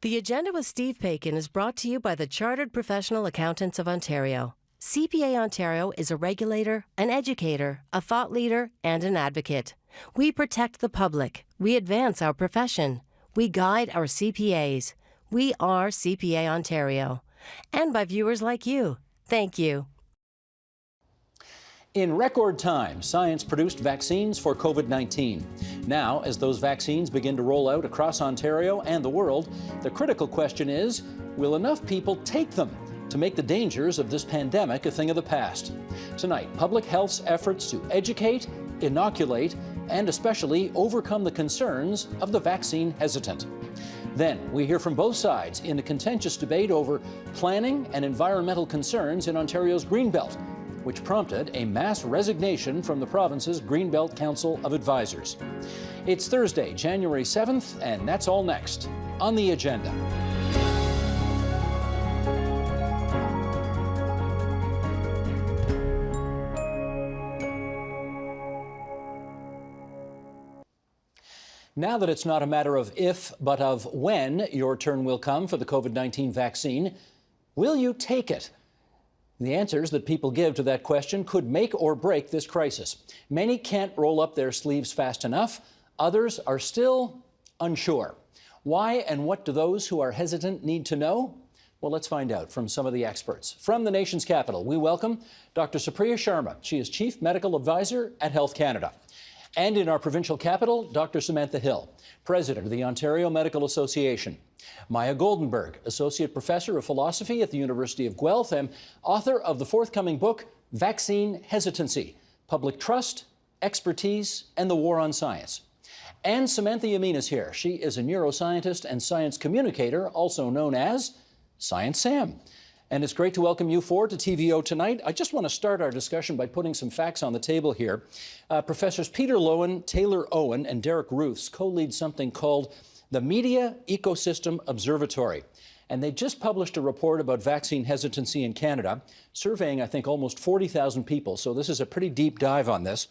The Agenda with Steve Paikin is brought to you by the Chartered Professional Accountants of Ontario. CPA Ontario is a regulator, an educator, a thought leader, and an advocate. We protect the public. We advance our profession. We guide our CPAs. We are CPA Ontario. And by viewers like you. Thank you. In record time, science produced vaccines for COVID-19. Now, as those vaccines begin to roll out across Ontario and the world, the critical question is, will enough people take them to make the dangers of this pandemic a thing of the past? Tonight, public health's efforts to educate, inoculate, and especially overcome the concerns of the vaccine hesitant. Then, we hear from both sides in a contentious debate over planning and environmental concerns in Ontario's Greenbelt, which prompted a mass resignation from the province's Greenbelt Council of Advisors. It's Thursday, January 7th, and that's all next on the agenda. Now that it's not a matter of if, but of when your turn will come for the COVID-19 vaccine, will you take it? The answers that people give to that question could make or break this crisis. Many can't roll up their sleeves fast enough. Others are still unsure. Why and what do those who are hesitant need to know? Well, let's find out from some of the experts. From the nation's capital, we welcome Dr. Supriya Sharma. She is Chief Medical Advisor at Health Canada. And in our provincial capital, Dr. Samantha Hill, President of the Ontario Medical Association. Maya Goldenberg, Associate Professor of Philosophy at the University of Guelph and author of the forthcoming book, Vaccine Hesitancy, Public Trust, Expertise, and the War on Science. And Samantha Yamin is here. She is a neuroscientist and science communicator, also known as Science Sam. And it's great to welcome you four to TVO tonight. I just want to start our discussion by putting some facts on the table here. Professors Peter Lowen, Taylor Owen, and Derek Ruths co-lead something called the Media Ecosystem Observatory. And they just published a report about vaccine hesitancy in Canada, surveying, I think, almost 40,000 people. So this is a pretty deep dive on this.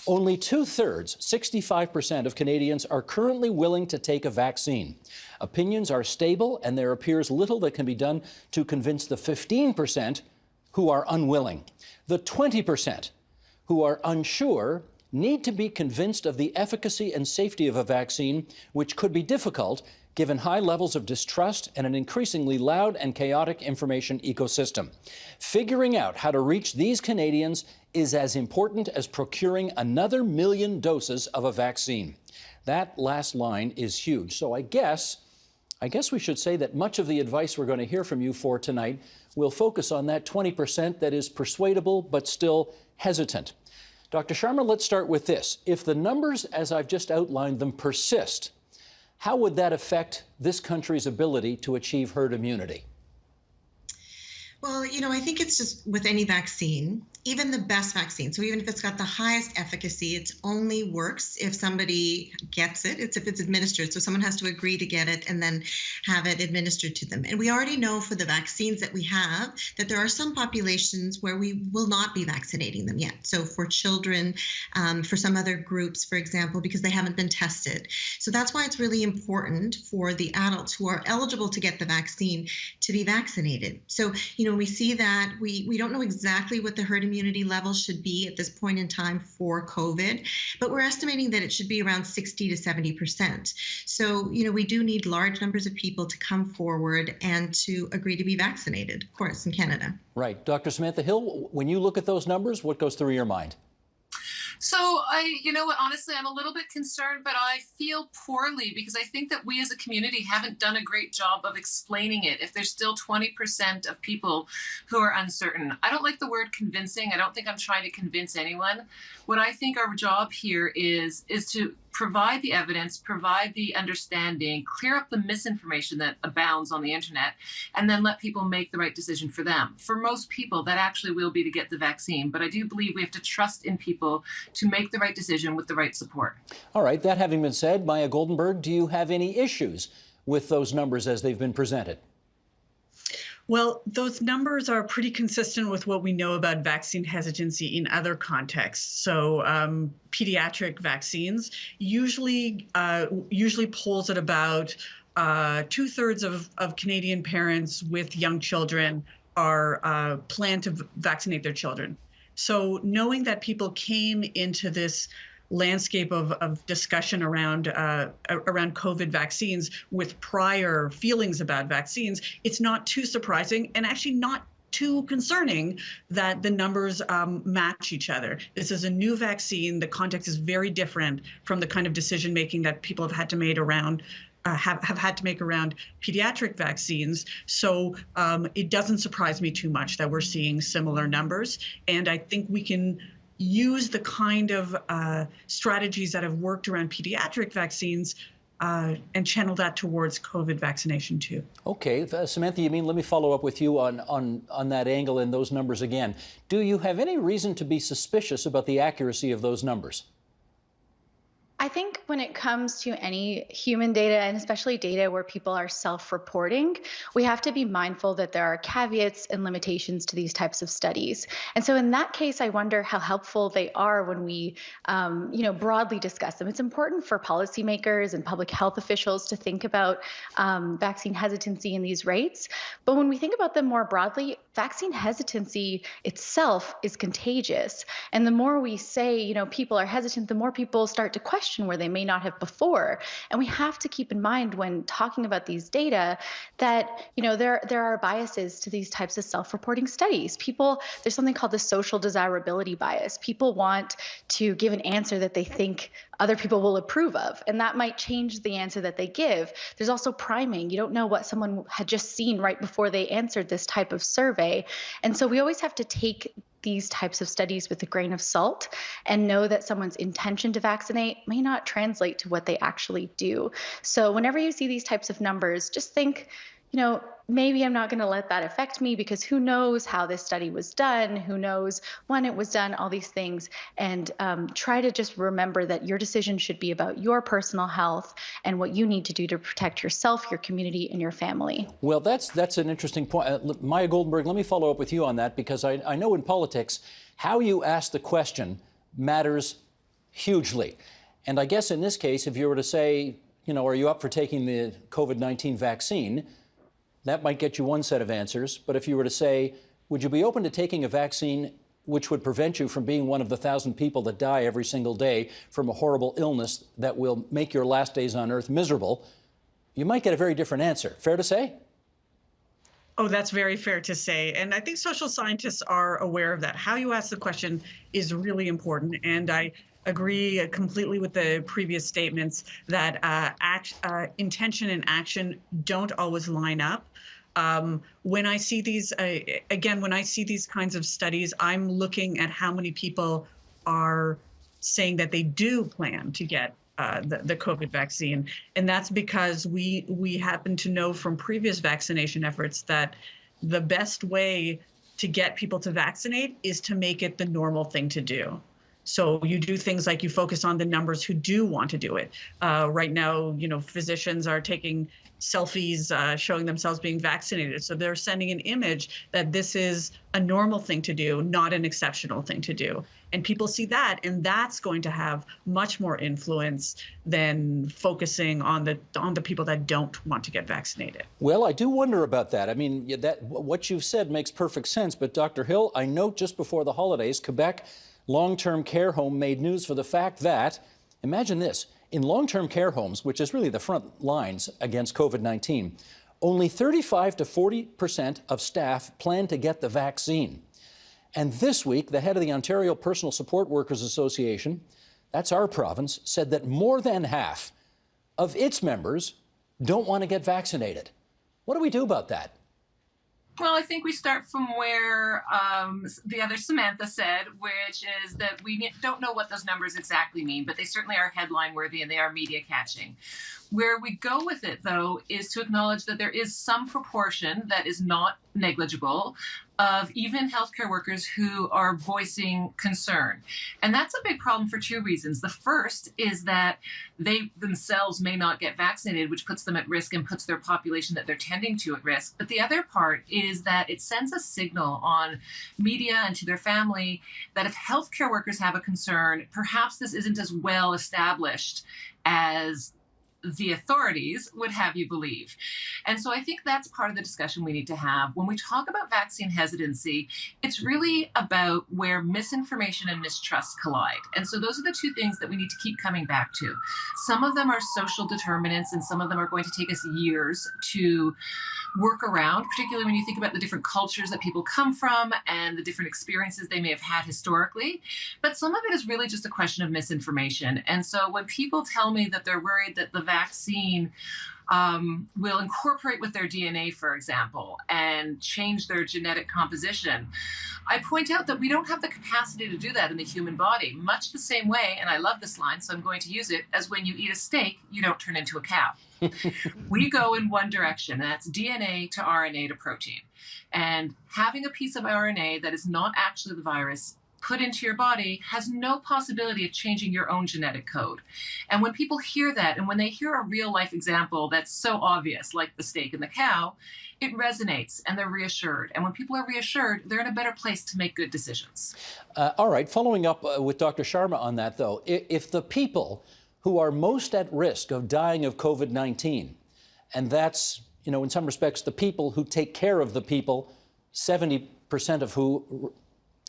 Only 2/3, 65% of Canadians are currently willing to take a vaccine. Opinions are stable, and there appears little that can be done to convince the 15% who are unwilling. The 20% who are unsure need to be convinced of the efficacy and safety of a vaccine, which could be difficult given high levels of distrust and an increasingly loud and chaotic information ecosystem. Figuring out how to reach these Canadians is as important as procuring another 1 million doses of a vaccine. That last line is huge. So I guess we should say that much of the advice we're going to hear from you for tonight will focus on that 20% that is persuadable but still hesitant. Dr. Sharma, let's start with this. If the numbers, as I've just outlined them, persist, how would that affect this country's ability to achieve herd immunity? Well, I think it's just with any vaccine, even the best vaccine. So even if it's got the highest efficacy, it only works if somebody gets it. It's if it's administered. So someone has to agree to get it and then have it administered to them. And we already know for the vaccines that we have that there are some populations where we will not be vaccinating them yet. So for children, for some other groups, for example, because they haven't been tested. So that's why it's really important for the adults who are eligible to get the vaccine to be vaccinated. So, we see that we don't know exactly what the herd immunity level should be at this point in time for COVID, but we're estimating that it should be around 60 to 70%. So, we do need large numbers of people to come forward and to agree to be vaccinated, of course, in Canada. Right. Dr. Samantha Hill, when you look at those numbers, what goes through your mind? So honestly, I'm a little bit concerned, but I feel poorly because I think that we as a community haven't done a great job of explaining it. If there's still 20% of people who are uncertain, I don't like the word convincing. I don't think I'm trying to convince anyone. What I think our job here is to provide the evidence, provide the understanding, clear up the misinformation that abounds on the internet, and then let people make the right decision for them. For most people, that actually will be to get the vaccine. But I do believe we have to trust in people to make the right decision with the right support. All right. That having been said, Maya Goldenberg, do you have any issues with those numbers as they've been presented? Well, those numbers are pretty consistent with what we know about vaccine hesitancy in other contexts. So pediatric vaccines usually polls at about 2/3 of Canadian parents with young children are plan to vaccinate their children. So knowing that people came into this landscape of discussion around COVID vaccines with prior feelings about vaccines, it's not too surprising and actually not too concerning that the numbers match each other. This is a new vaccine. The context is very different from the kind of decision making that people have had to make around pediatric vaccines. So it doesn't surprise me too much that we're seeing similar numbers. And I think we can use the kind of strategies that have worked around pediatric vaccines and channel that towards COVID vaccination too. Okay, Samantha, let me follow up with you on that angle and those numbers again. Do you have any reason to be suspicious about the accuracy of those numbers? I think when it comes to any human data, and especially data where people are self-reporting, we have to be mindful that there are caveats and limitations to these types of studies. And so in that case, I wonder how helpful they are when we, broadly discuss them. It's important for policymakers and public health officials to think about vaccine hesitancy in these rates. But when we think about them more broadly, vaccine hesitancy itself is contagious. And the more we say, people are hesitant, the more people start to question where they may not have before. And we have to keep in mind when talking about these data that, there are biases to these types of self-reporting studies. There's something called the social desirability bias. People want to give an answer that they think other people will approve of, and that might change the answer that they give. There's also priming. You don't know what someone had just seen right before they answered this type of survey. And so we always have to take these types of studies with a grain of salt and know that someone's intention to vaccinate may not translate to what they actually do. So whenever you see these types of numbers, just think, maybe I'm not going to let that affect me because who knows how this study was done, who knows when it was done, all these things. And try to just remember that your decision should be about your personal health and what you need to do to protect yourself, your community, and your family. Well, that's an interesting point. Maya Goldenberg, let me follow up with you on that because I know in politics, how you ask the question matters hugely. And I guess in this case, if you were to say, are you up for taking the COVID-19 vaccine? That might get you one set of answers. But if you were to say, would you be open to taking a vaccine which would prevent you from being one of the 1,000 people that die every single day from a horrible illness that will make your last days on Earth miserable, you might get a very different answer. Fair to say? Oh, that's very fair to say. And I think social scientists are aware of that. How you ask the question is really important. And I agree completely with the previous statements that intention and action don't always line up. When I see these, when I see these kinds of studies, I'm looking at how many people are saying that they do plan to get the COVID vaccine. And that's because we happen to know from previous vaccination efforts that the best way to get people to vaccinate is to make it the normal thing to do. So you do things like you focus on the numbers who do want to do it. Right now, physicians are taking selfies showing themselves being vaccinated. So they're sending an image that this is a normal thing to do, not an exceptional thing to do. And people see that, and that's going to have much more influence than focusing on the people that don't want to get vaccinated. Well, I do wonder about that. I mean, what you've said makes perfect sense. But Dr. Hill, I note just before the holidays, Quebec long-term care home made news for the fact that, imagine this, in long-term care homes, which is really the front lines against COVID-19, only 35 to 40% of staff plan to get the vaccine. And this week, the head of the Ontario Personal Support Workers Association, that's our province, said that more than half of its members don't want to get vaccinated. What do we do about that? Well, I think we start from where the other Samantha said, which is that we don't know what those numbers exactly mean, but they certainly are headline worthy and they are media catching. Where we go with it, though, is to acknowledge that there is some proportion that is not negligible of even healthcare workers who are voicing concern. And that's a big problem for two reasons. The first is that they themselves may not get vaccinated, which puts them at risk and puts their population that they're tending to at risk. But the other part is that it sends a signal on media and to their family that if healthcare workers have a concern, perhaps this isn't as well established as the authorities would have you believe. And so I think that's part of the discussion we need to have. When we talk about vaccine hesitancy, it's really about where misinformation and mistrust collide. And so those are the two things that we need to keep coming back to. Some of them are social determinants, and some of them are going to take us years to work around, particularly when you think about the different cultures that people come from and the different experiences they may have had historically. But some of it is really just a question of misinformation. And so when people tell me that they're worried that the vaccine will incorporate with their DNA, for example, and change their genetic composition, I point out that we don't have the capacity to do that in the human body, much the same way, and I love this line, so I'm going to use it, as when you eat a steak, you don't turn into a cow. We go in one direction, and that's DNA to RNA to protein. And having a piece of RNA that is not actually the virus put into your body has no possibility of changing your own genetic code. And when people hear that, and when they hear a real life example that's so obvious, like the steak and the cow, it resonates and they're reassured. And when people are reassured, they're in a better place to make good decisions. All right, following up with Dr. Sharma on that, though, if the people who are most at risk of dying of COVID-19, and that's, you know, in some respects, the people who take care of the people, 70% of who,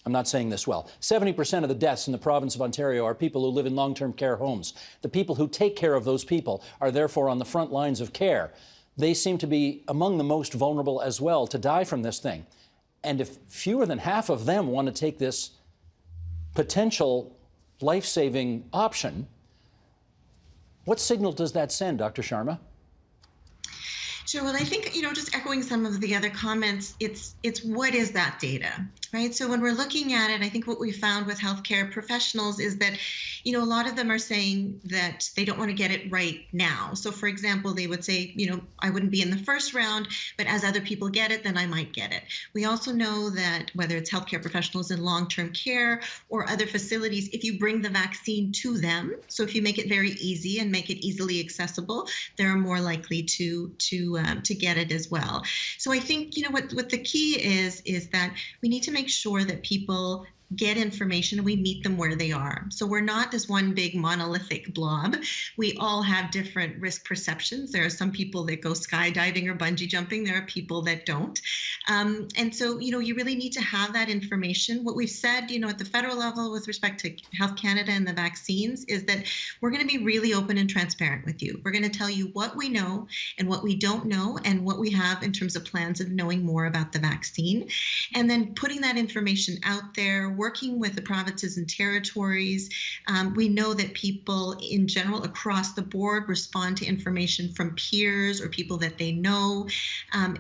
I'm not saying this well, 70% of the deaths in the province of Ontario are people who live in long-term care homes. The people who take care of those people are therefore on the front lines of care. They seem to be among the most vulnerable as well to die from this thing. And if fewer than half of them want to take this potential life-saving option, what signal does that send, Dr. Sharma? Sure. Well, I think, you know, just echoing some of the other comments, it's what is that data, right? So when we're looking at it, I think what we found with healthcare professionals is that, you know, a lot of them are saying that they don't want to get it right now. So, for example, they would say, you know, I wouldn't be in the first round, but as other people get it, then I might get it. We also know that whether it's healthcare professionals in long-term care or other facilities, if you bring the vaccine to them, so if you make it very easy and make it easily accessible, they're more likely to get it as well. So I think, you know, what the key is that we need to make sure that people get information and we meet them where they are. So we're not this one big monolithic blob. We all have different risk perceptions. There are some people that go skydiving or bungee jumping. There are people that don't. And so, you know, you really need to have that information. What we've said, you know, at the federal level with respect to Health Canada and the vaccines is that we're going to be really open and transparent with you. We're going to tell you what we know and what we don't know and what we have in terms of plans of knowing more about the vaccine. And then putting that information out there, working with the provinces and territories. We know that people in general across the board respond to information from peers or people that they know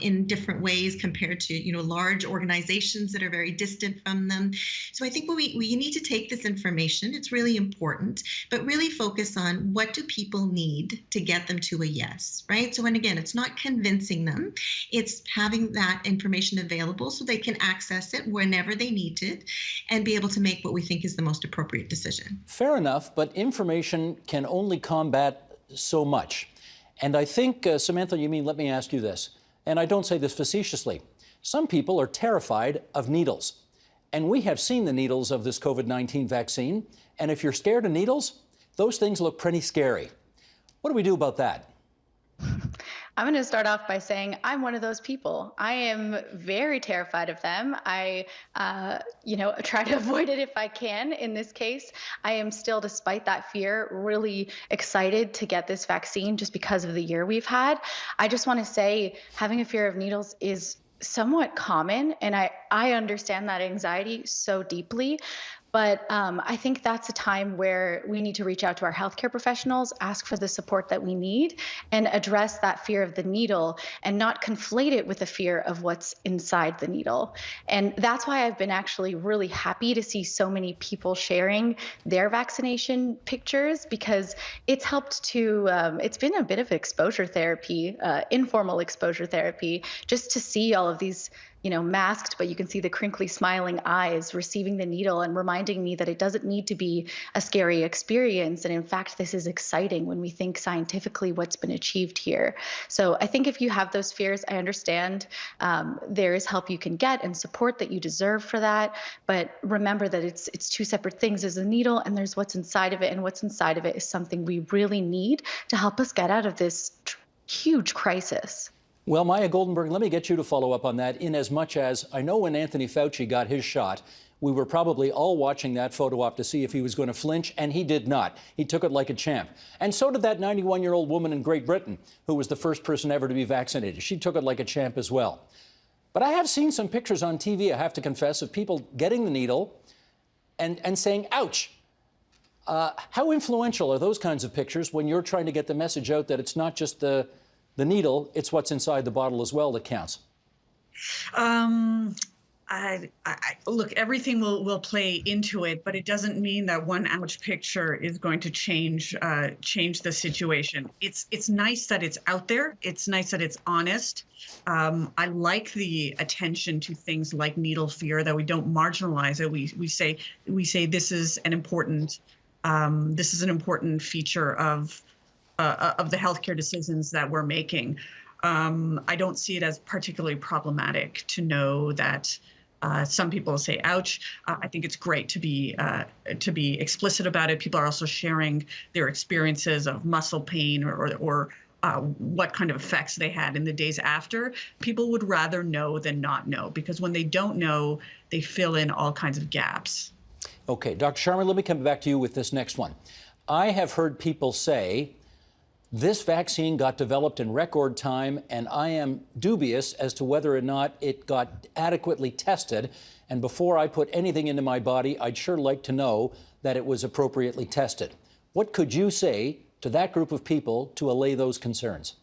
in different ways compared to, you know, large organizations that are very distant from them. So I think we need to take this information. It's really important, but really focus on what do people need to get them to a yes, right? So, and again, it's not convincing them. It's having that information available so they can access it whenever they need it and be able to make what we think is the most appropriate decision. Fair enough, but information can only combat so much. And I think, Samantha, let me ask you this, and I don't say this facetiously. Some people are terrified of needles. And we have seen the needles of this COVID-19 vaccine. And if you're scared of needles, those things look pretty scary. What do we do about that? I'm going to start off by saying I'm one of those people. I am very terrified of them. I, try to avoid it if I can. In this case, I am still, despite that fear, really excited to get this vaccine just because of the year we've had. I just want to say having a fear of needles is somewhat common, and I understand that anxiety so deeply. But I think that's a time where we need to reach out to our healthcare professionals, ask for the support that we need, and address that fear of the needle and not conflate it with the fear of what's inside the needle. And that's why I've been actually really happy to see so many people sharing their vaccination pictures, because it's helped to, it's been a bit of exposure therapy, informal exposure therapy, just to see all of these masked, but you can see the crinkly smiling eyes receiving the needle and reminding me that it doesn't need to be a scary experience. And in fact, this is exciting when we think scientifically what's been achieved here. So I think if you have those fears, I understand there is help you can get and support that you deserve for that. But remember that it's two separate things. There's a needle and there's what's inside of it. And what's inside of it is something we really need to help us get out of this huge crisis. Well, Maya Goldenberg, let me get you to follow up on that, in as much as I know when Anthony Fauci got his shot, we were probably all watching that photo op to see if he was going to flinch, and he did not. He took it like a champ. And so did that 91-year-old woman in Great Britain, who was the first person ever to be vaccinated. She took it like a champ as well. But I have seen some pictures on TV, I have to confess, of people getting the needle and saying, ouch. How influential are those kinds of pictures when you're trying to get the message out that it's not just the needle, it's what's inside the bottle as well that counts? Look, everything will play into it, but it doesn't mean that one ouch picture is going to change the situation. It's nice that it's out there. It's nice that it's honest. I like the attention to things like needle fear, that we don't marginalize it. We say this is an important feature of the healthcare decisions that we're making. I don't see it as particularly problematic to know that some people say, ouch. I think it's great to be explicit about it. People are also sharing their experiences of muscle pain or what kind of effects they had in the days after. People would rather know than not know, because when they don't know, they fill in all kinds of gaps. Okay, Dr. Sharma, let me come back to you with this next one. I have heard people say, this vaccine got developed in record time, and I am dubious as to whether or not it got adequately tested. And before I put anything into my body, I'd sure like to know that it was appropriately tested. What could you say to that group of people to allay those concerns?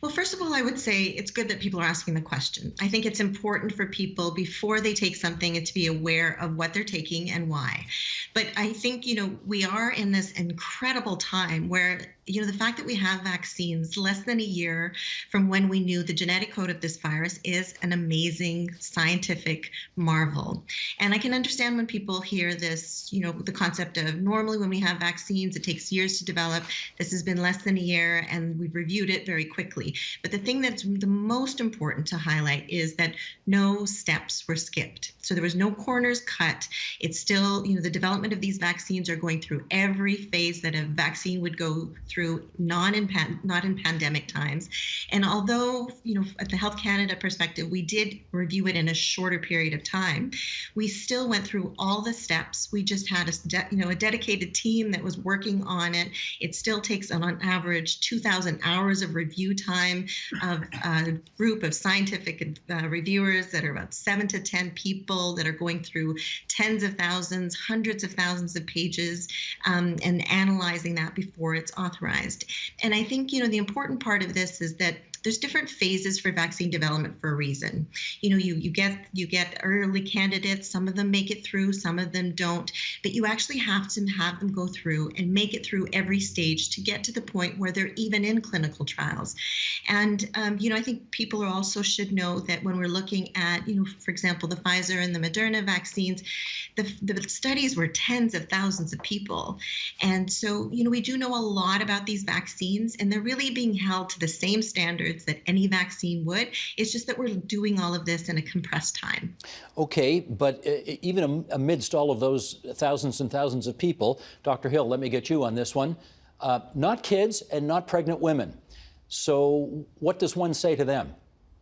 Well, first of all, I would say it's good that people are asking the question. I think it's important for people, before they take something, to be aware of what they're taking and why. But I think, we are in this incredible time where, the fact that we have vaccines less than a year from when we knew the genetic code of this virus is an amazing scientific marvel. And I can understand when people hear this, the concept of normally when we have vaccines, it takes years to develop. This has been less than a year, and we've reviewed it very quickly. But the thing that's the most important to highlight is that no steps were skipped. So there was no corners cut. It's still, the development of these vaccines are going through every phase that a vaccine would go through, not in pandemic times. And although, at the Health Canada perspective, we did review it in a shorter period of time, we still went through all the steps. We just had a dedicated team that was working on it. It still takes on average 2,000 hours of review time of a group of scientific reviewers that are about 7 to 10 people that are going through tens of thousands, hundreds of thousands of pages, and analyzing that before it's authorized. And I think, the important part of this is that there's different phases for vaccine development for a reason. You get early candidates. Some of them make it through, some of them don't. But you actually have to have them go through and make it through every stage to get to the point where they're even in clinical trials. And I think people also should know that when we're looking at, for example, the Pfizer and the Moderna vaccines, the studies were tens of thousands of people. And so, we do know a lot about these vaccines, and they're really being held to the same standards that any vaccine would. It's just that we're doing all of this in a compressed time. Okay, but even amidst all of those thousands and thousands of people, Dr. Hill, let me get you on this one. Not kids and not pregnant women. So what does one say to them?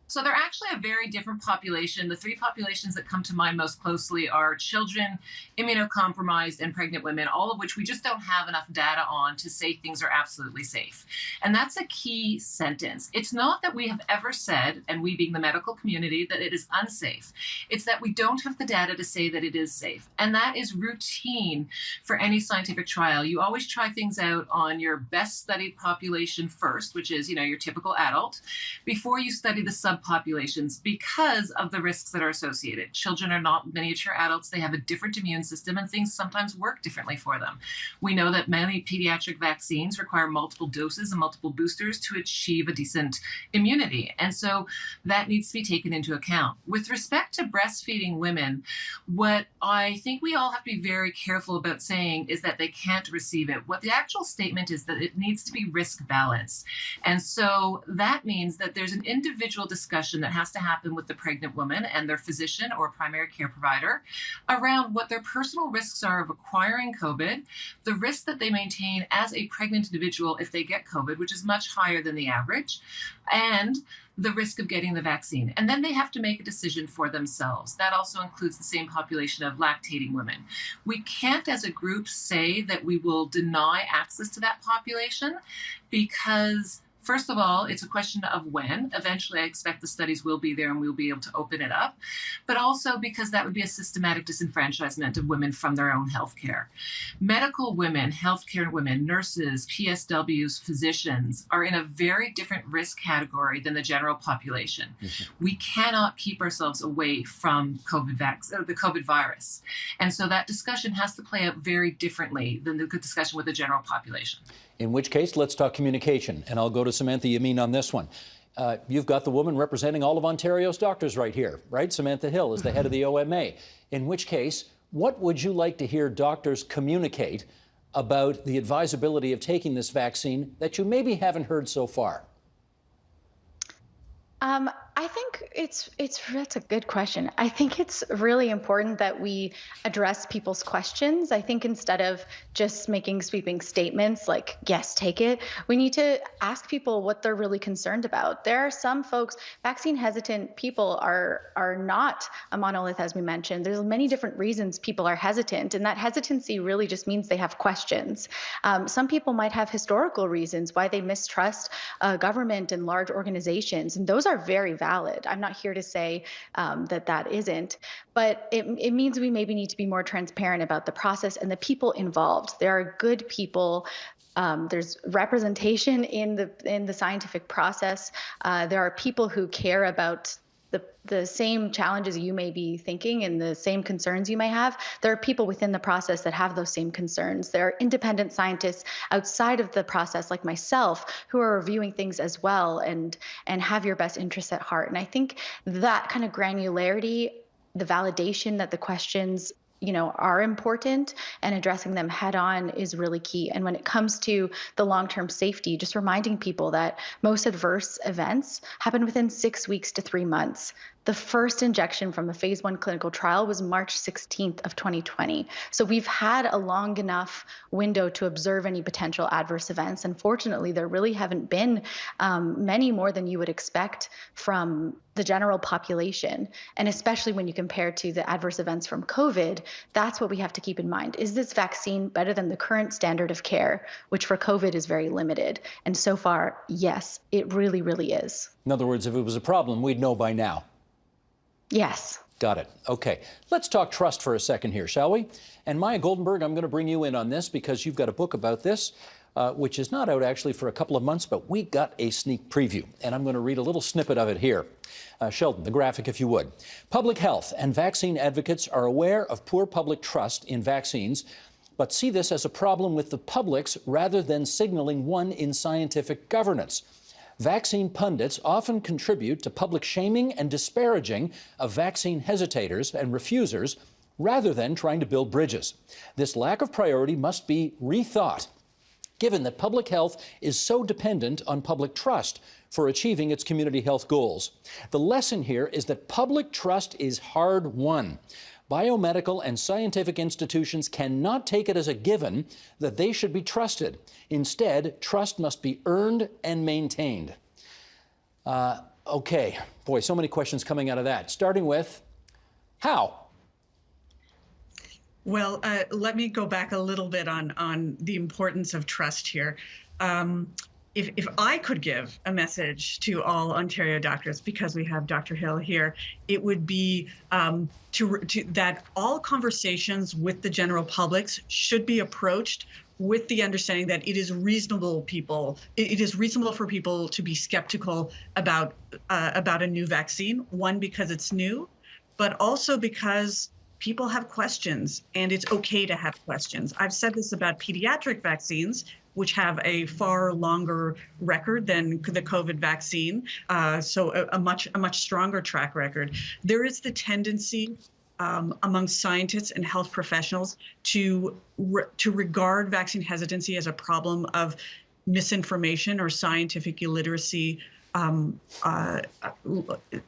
So they're actually a very different population. The three populations that come to mind most closely are children, immunocompromised, and pregnant women, all of which we just don't have enough data on to say things are absolutely safe. And that's a key sentence. It's not that we have ever said, and we being the medical community, that it is unsafe. It's that we don't have the data to say that it is safe. And that is routine for any scientific trial. You always try things out on your best studied population first, which is, your typical adult, before you study the subpopulation of populations because of the risks that are associated. Children are not miniature adults. They have a different immune system, and things sometimes work differently for them. We know that many pediatric vaccines require multiple doses and multiple boosters to achieve a decent immunity. And so that needs to be taken into account. With respect to breastfeeding women, what I think we all have to be very careful about saying is that they can't receive it. What the actual statement is that it needs to be risk balanced. And so that means that there's an individual discussion that has to happen with the pregnant woman and their physician or primary care provider around what their personal risks are of acquiring COVID, the risk that they maintain as a pregnant individual if they get COVID, which is much higher than the average, and the risk of getting the vaccine. And then they have to make a decision for themselves. That also includes the same population of lactating women. We can't, as a group, say that we will deny access to that population because, first of all, it's a question of when. Eventually, I expect the studies will be there and we'll be able to open it up, but also because that would be a systematic disenfranchisement of women from their own healthcare. Medical women, healthcare women, nurses, PSWs, physicians are in a very different risk category than the general population. Mm-hmm. We cannot keep ourselves away from the COVID virus. And so that discussion has to play out very differently than the discussion with the general population. In which case, let's talk communication. And I'll go to Samantha Yamin on this one. You've got the woman representing all of Ontario's doctors right here, right? Samantha Hill is the head of the OMA. In which case, what would you like to hear doctors communicate about the advisability of taking this vaccine that you maybe haven't heard so far? I think that's a good question. I think it's really important that we address people's questions. I think instead of just making sweeping statements like, yes, take it, we need to ask people what they're really concerned about. There are some folks, vaccine hesitant people are not a monolith, as we mentioned. There's many different reasons people are hesitant, and that hesitancy really just means they have questions. Some people might have historical reasons why they mistrust government and large organizations, and those are very valid. I'm not here to say that isn't, but it means we maybe need to be more transparent about the process and the people involved. There are good people. There's representation in the scientific process. There are people who care about the same challenges you may be thinking and the same concerns you may have. There are people within the process that have those same concerns. There are independent scientists outside of the process like myself who are reviewing things as well and have your best interests at heart. And I think that kind of granularity, the validation that the questions are important and addressing them head on is really key. And when it comes to the long-term safety, just reminding people that most adverse events happen within 6 weeks to 3 months. The first injection from the phase 1 clinical trial was March 16th of 2020. So we've had a long enough window to observe any potential adverse events. Unfortunately, there really haven't been many more than you would expect from the general population. And especially when you compare to the adverse events from COVID, that's what we have to keep in mind. Is this vaccine better than the current standard of care, which for COVID is very limited? And so far, yes, it really, really is. In other words, if it was a problem, we'd know by now. Yes. Got it. Okay. Let's talk trust for a second here, shall we? And Maya Goldenberg, I'm going to bring you in on this because you've got a book about this, which is not out actually for a couple of months, but we got a sneak preview. And I'm going to read a little snippet of it here. Sheldon, the graphic, if you would. Public health and vaccine advocates are aware of poor public trust in vaccines, but see this as a problem with the public's rather than signaling one in scientific governance. Vaccine pundits often contribute to public shaming and disparaging of vaccine hesitators and refusers rather than trying to build bridges. This lack of priority must be rethought, given that public health is so dependent on public trust for achieving its community health goals. The lesson here is that public trust is hard won. Biomedical and scientific institutions cannot take it as a given that they should be trusted. Instead, trust must be earned and maintained. Okay, boy, so many questions coming out of that. Starting with, how? Well, let me go back a little bit on the importance of trust here. If I could give a message to all Ontario doctors, because we have Dr. Hill here, it would be that all conversations with the general public should be approached with the understanding that it is reasonable for people to be skeptical about a new vaccine. One, because it's new, but also because people have questions, and it's okay to have questions. I've said this about pediatric vaccines, which have a far longer record than the COVID vaccine, so a much stronger track record. There is the tendency among scientists and health professionals to regard vaccine hesitancy as a problem of misinformation or scientific illiteracy.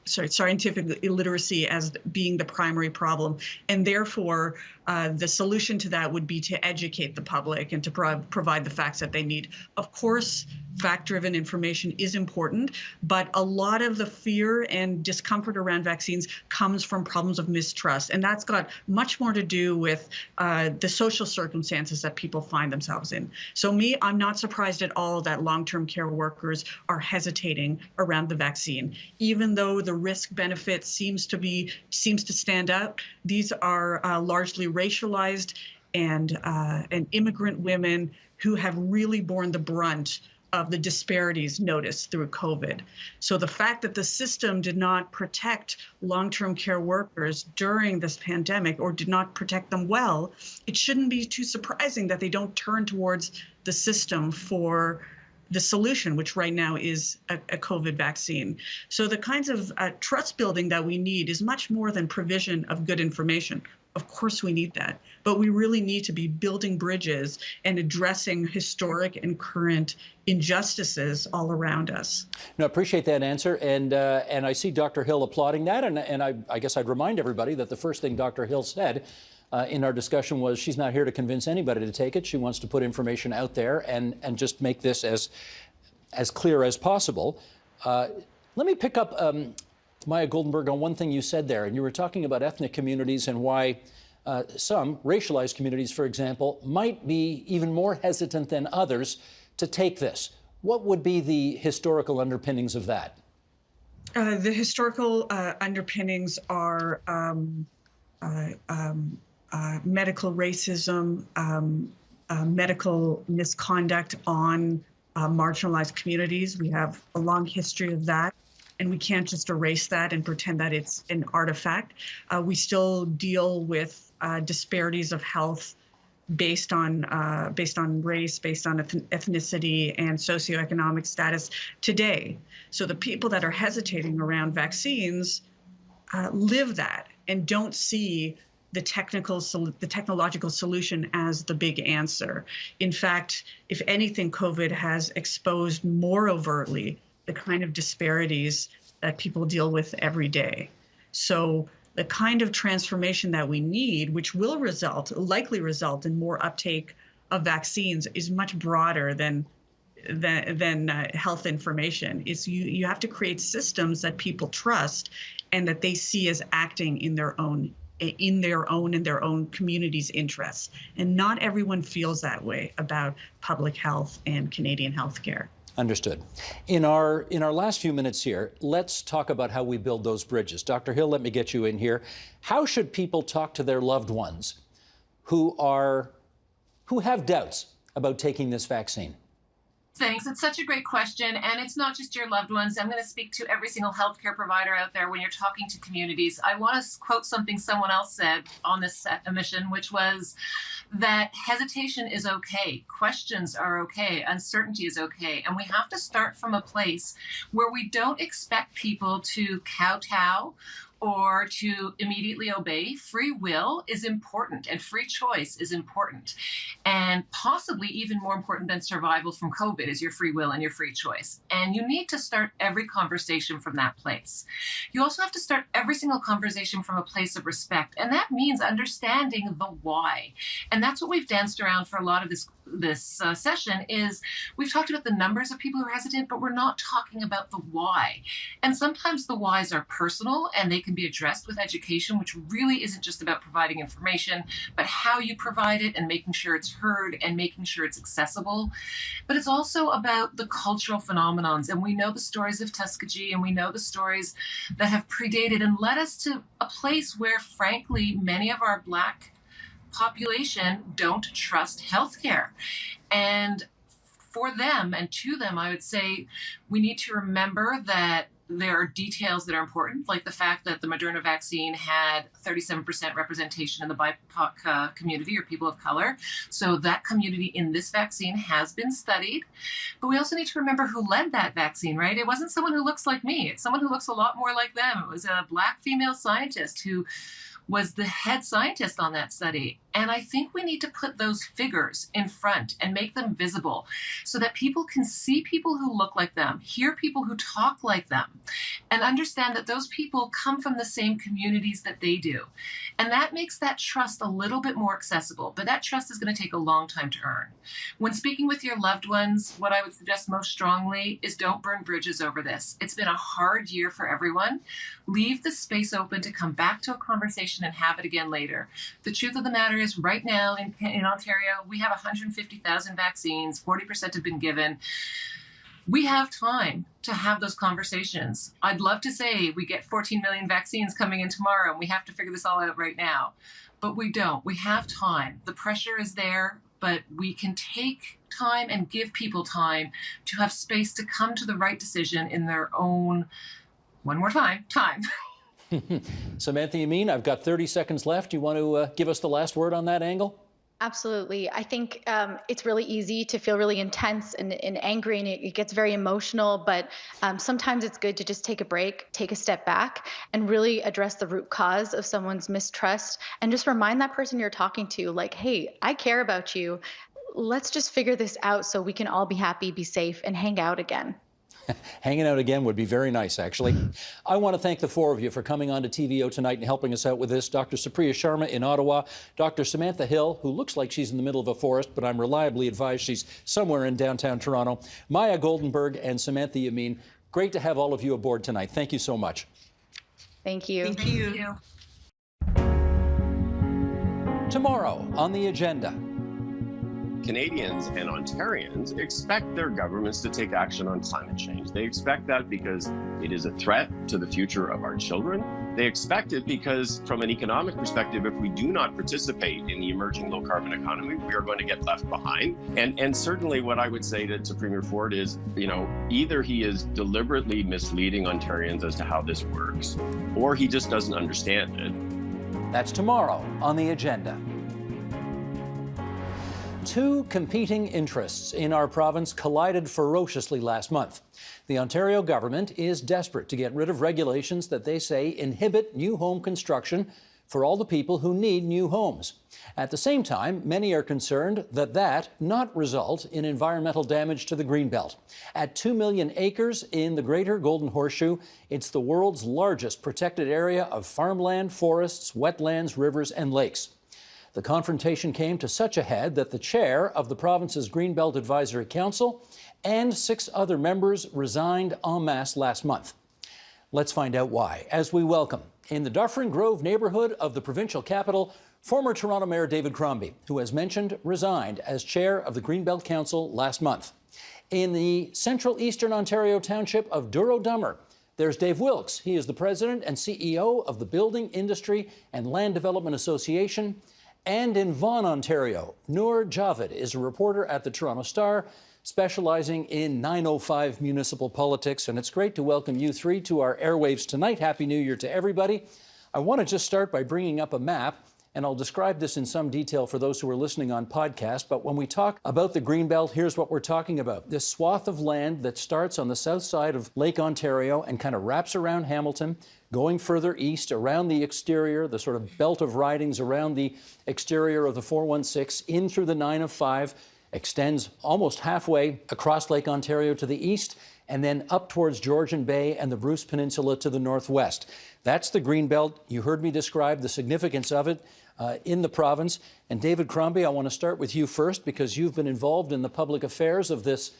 Scientific illiteracy as being the primary problem. And therefore, the solution to that would be to educate the public and to provide the facts that they need. Of course, fact-driven information is important, but a lot of the fear and discomfort around vaccines comes from problems of mistrust. And that's got much more to do with the social circumstances that people find themselves in. So I'm not surprised at all that long-term care workers are hesitating around the vaccine. Even though the risk-benefit seems to stand out, these are largely racialized and immigrant women who have really borne the brunt of the disparities noticed through COVID. So the fact that the system did not protect long-term care workers during this pandemic, or did not protect them well, it shouldn't be too surprising that they don't turn towards the system for the solution, which right now is a COVID vaccine. So the kinds of trust building that we need is much more than provision of good information. Of course we need that, but we really need to be building bridges and addressing historic and current injustices all around us. No, I appreciate that answer, and I see Dr. Hill applauding that, and I guess I'd remind everybody that the first thing Dr. Hill said in our discussion was she's not here to convince anybody to take it. She wants to put information out there and just make this as clear as possible. Let me pick up Maya Goldenberg on one thing you said there, and you were talking about ethnic communities and why some racialized communities, for example, might be even more hesitant than others to take this. What would be the historical underpinnings of that? The historical underpinnings are medical racism, medical misconduct on marginalized communities. We have a long history of that, and we can't just erase that and pretend that it's an artifact. We still deal with disparities of health based on race, based on ethnicity and socioeconomic status today. So the people that are hesitating around vaccines live that and don't see the technological solution as the big answer. In fact, if anything, COVID has exposed more overtly the kind of disparities that people deal with every day. So the kind of transformation that we need, which will likely result in more uptake of vaccines, is much broader than health information. You have to create systems that people trust and that they see as acting in their own community's interests. And not everyone feels that way about public health and Canadian healthcare. Understood. In our last few minutes here, let's talk about how we build those bridges. Dr. Hill, let me get you in here. How should people talk to their loved ones who have doubts about taking this vaccine? Thanks. It's such a great question. And it's not just your loved ones. I'm going to speak to every single healthcare provider out there when you're talking to communities. I want to quote something someone else said on this emission, which was that hesitation is okay. Questions are okay. Uncertainty is okay. And we have to start from a place where we don't expect people to kowtow or to immediately obey. Free will is important and free choice is important. And possibly even more important than survival from COVID is your free will and your free choice. And you need to start every conversation from that place. You also have to start every single conversation from a place of respect. And that means understanding the why. And that's what we've danced around for a lot of this session is we've talked about the numbers of people who are hesitant, but we're not talking about the why. And sometimes the whys are personal and they can be addressed with education, which really isn't just about providing information, but how you provide it and making sure it's heard and making sure it's accessible. But it's also about the cultural phenomenons. And we know the stories of Tuskegee and we know the stories that have predated and led us to a place where, frankly, many of our Black population don't trust healthcare. And for them and to them, I would say we need to remember that there are details that are important, like the fact that the Moderna vaccine had 37% representation in the BIPOC community, or people of color. So that community in this vaccine has been studied. But we also need to remember who led that vaccine, right? It wasn't someone who looks like me. It's someone who looks a lot more like them. It was a Black female scientist who was the head scientist on that study. And I think we need to put those figures in front and make them visible so that people can see people who look like them, hear people who talk like them, and understand that those people come from the same communities that they do. And that makes that trust a little bit more accessible, but that trust is going to take a long time to earn. When speaking with your loved ones, what I would suggest most strongly is don't burn bridges over this. It's been a hard year for everyone. Leave the space open to come back to a conversation and have it again later. The truth of the matter is right now in Ontario, we have 150,000 vaccines, 40% have been given. We have time to have those conversations. I'd love to say we get 14 million vaccines coming in tomorrow and we have to figure this all out right now, but we don't. We have time. The pressure is there, but we can take time and give people time to have space to come to the right decision in their own, one more time. Samantha Yamin, I've got 30 seconds left. You want to give us the last word on that angle? Absolutely. I think it's really easy to feel really intense and angry, and it gets very emotional, but sometimes it's good to just take a break, take a step back, and really address the root cause of someone's mistrust, and just remind that person you're talking to, like, hey, I care about you. Let's just figure this out so we can all be happy, be safe, and hang out again. Hanging out again would be very nice, actually. I want to thank the four of you for coming on to TVO tonight and helping us out with this. Dr. Supriya Sharma in Ottawa, Dr. Samantha Hill, who looks like she's in the middle of a forest, but I'm reliably advised she's somewhere in downtown Toronto, Maya Goldenberg, and Samantha Yamin. Great to have all of you aboard tonight. Thank you so much. Thank you. Thank you. Tomorrow on the agenda. Canadians and Ontarians expect their governments to take action on climate change. They expect that because it is a threat to the future of our children. They expect it because, from an economic perspective, if we do not participate in the emerging low-carbon economy, we are going to get left behind. And certainly what I would say to Premier Ford is, either he is deliberately misleading Ontarians as to how this works, or he just doesn't understand it. That's tomorrow on the agenda. Two competing interests in our province collided ferociously last month. The Ontario government is desperate to get rid of regulations that they say inhibit new home construction for all the people who need new homes. At the same time, many are concerned that that not result in environmental damage to the Greenbelt. At 2 million acres in the Greater Golden Horseshoe, it's the world's largest protected area of farmland, forests, wetlands, rivers, and lakes. The confrontation came to such a head that the chair of the province's Greenbelt Advisory Council and 6 other members resigned en masse last month. Let's find out why, as we welcome, in the Dufferin Grove neighborhood of the provincial capital, former Toronto Mayor David Crombie, who, as mentioned, resigned as chair of the Greenbelt Council last month. In the central eastern Ontario township of Douro-Dummer, there's Dave Wilkes. He is the president and CEO of the Building Industry and Land Development Association. And in Vaughan, Ontario, Noor Javed is a reporter at the Toronto Star, specializing in 905 municipal politics. And it's great to welcome you three to our airwaves tonight. Happy New Year to everybody. I want to just start by bringing up a map, and I'll describe this in some detail for those who are listening on podcast. But when we talk about the Greenbelt, here's what we're talking about. This swath of land that starts on the south side of Lake Ontario and kind of wraps around Hamilton, going further east around the exterior, the sort of belt of ridings around the exterior of the 416, in through the 905, extends almost halfway across Lake Ontario to the east, and then up towards Georgian Bay and the Bruce Peninsula to the northwest. That's the Greenbelt. You heard me describe the significance of it in the province. And David Crombie, I want to start with you first, because you've been involved in the public affairs of this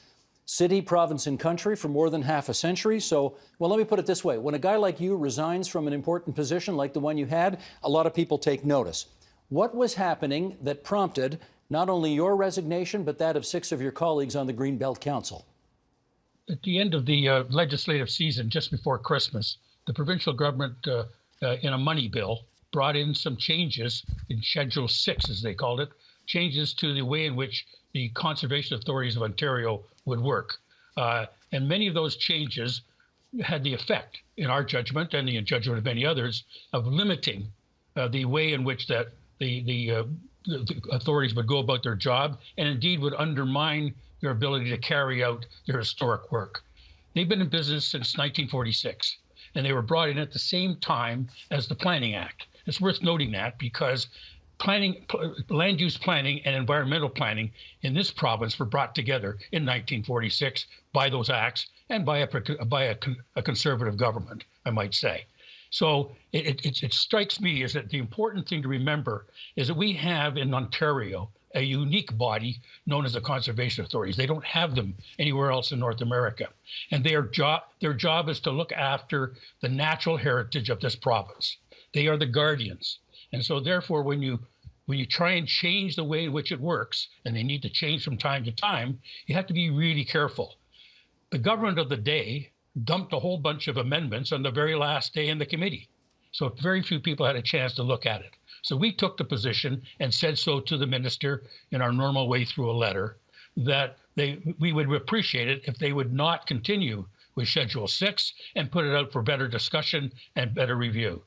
city, province, and country for more than half a century. So, well, let me put it this way. When a guy like you resigns from an important position like the one you had, a lot of people take notice. What was happening that prompted not only your resignation, but that of 6 of your colleagues on the Greenbelt Council? At the end of the legislative season, just before Christmas, the provincial government, in a money bill, brought in some changes in Schedule 6, as they called it, changes to the way in which the conservation authorities of Ontario would work. And many of those changes had the effect, in our judgment and the judgment of many others, of limiting the way in which that the authorities would go about their job, and indeed would undermine their ability to carry out their historic work. They've been in business since 1946, and they were brought in at the same time as the Planning Act. It's worth noting that because land use planning and environmental planning in this province were brought together in 1946 by those acts and by a conservative government, I might say. So it strikes me as that the important thing to remember is that we have in Ontario a unique body known as the conservation authorities. They don't have them anywhere else in North America. And their job is to look after the natural heritage of this province. They are the guardians. And so therefore, when you try and change the way in which it works, and they need to change from time to time, you have to be really careful. The government of the day dumped a whole bunch of amendments on the very last day in the committee. So very few people had a chance to look at it. So we took the position and said so to the minister in our normal way through a letter that we would appreciate it if they would not continue with Schedule 6 and put it out for better discussion and better review.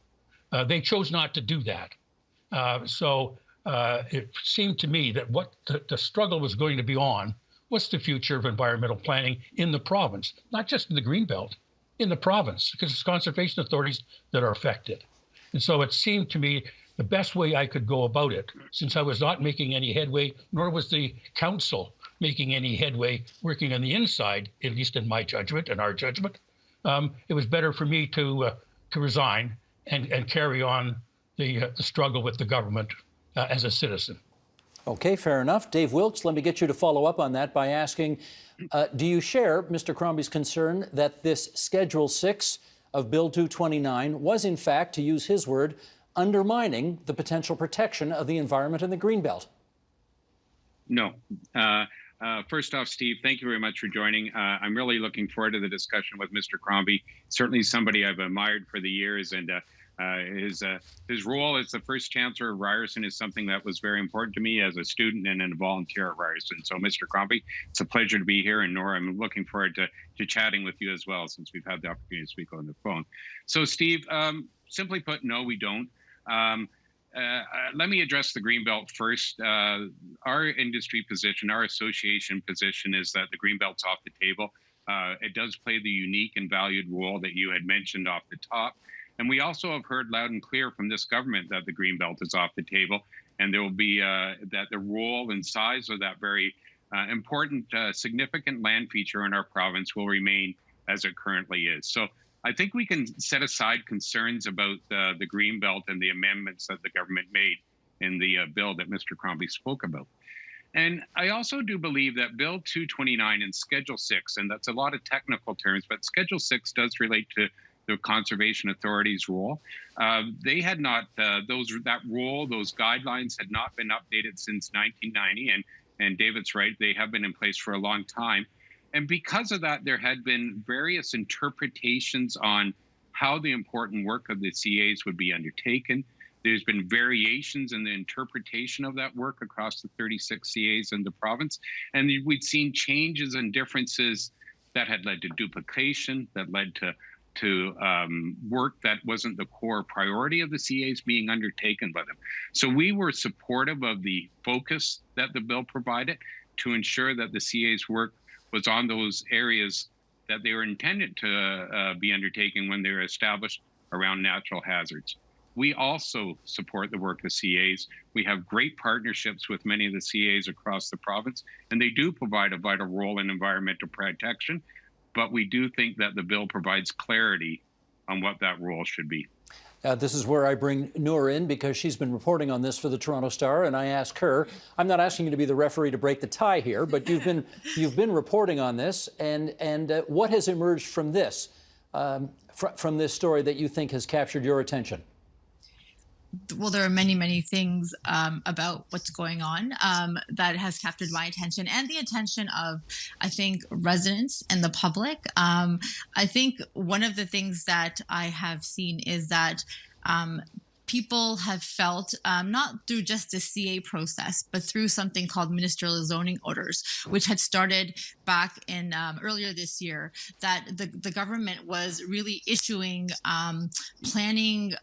They chose not to do that. So it seemed to me that what the struggle was going to be on was the future of environmental planning in the province, not just in the Greenbelt, in the province, because it's conservation authorities that are affected. And so it seemed to me the best way I could go about it, since I was not making any headway, nor was the council making any headway working on the inside, at least in my judgment and our judgment, it was better for me to resign and carry on the struggle with the government as a citizen. Okay, fair enough. Dave Wilkes, let me get you to follow up on that by asking, do you share Mr. Crombie's concern that this Schedule 6 of Bill 229 was, in fact, to use his word, undermining the potential protection of the environment in the Greenbelt? No. First off, Steve, thank you very much for joining. I'm really looking forward to the discussion with Mr. Crombie. Certainly somebody I've admired for the years, and his role as the first chancellor of Ryerson is something that was very important to me as a student and a volunteer at Ryerson. So, Mr. Crombie, it's a pleasure to be here. And Nora, I'm looking forward to chatting with you as well, since we've had the opportunity to speak on the phone. So, Steve, simply put, no, we don't. Let me address the Greenbelt first. Our industry position, our association position is that the Greenbelt's off the table. It does play the unique and valued role that you had mentioned off the top. And we also have heard loud and clear from this government that the Greenbelt is off the table, and there will be that the role and size of that very important, significant land feature in our province will remain as it currently is. So I think we can set aside concerns about the Greenbelt and the amendments that the government made in the bill that Mr. Crombie spoke about. And I also do believe that Bill 229 and Schedule 6, and that's a lot of technical terms, but Schedule 6 does relate to the conservation authority's role. They had not, that role, those guidelines had not been updated since 1990. And David's right, they have been in place for a long time. And because of that, there had been various interpretations on how the important work of the CAs would be undertaken. There's been variations in the interpretation of that work across the 36 CAs in the province. And we'd seen changes and differences that had led to duplication, that led to work that wasn't the core priority of the CAs being undertaken by them. So we were supportive of the focus that the bill provided to ensure that the CAs work was on those areas that they were intended to be undertaken when they were established around natural hazards. We also support the work of CAs. We have great partnerships with many of the CAs across the province, and they do provide a vital role in environmental protection. But we do think that the bill provides clarity on what that role should be. This is where I bring Noor in, because she's been reporting on this for the Toronto Star, and I ask her, I'm not asking you to be the referee to break the tie here, but you've been reporting on this, and what has emerged from this, from this story that you think has captured your attention? Well, there are many, many things about what's going on that has captured my attention and the attention of, I think, residents and the public. I think one of the things that I have seen is that people have felt, not through just the CA process, but through something called ministerial zoning orders, which had started back in earlier this year, that the government was really issuing planning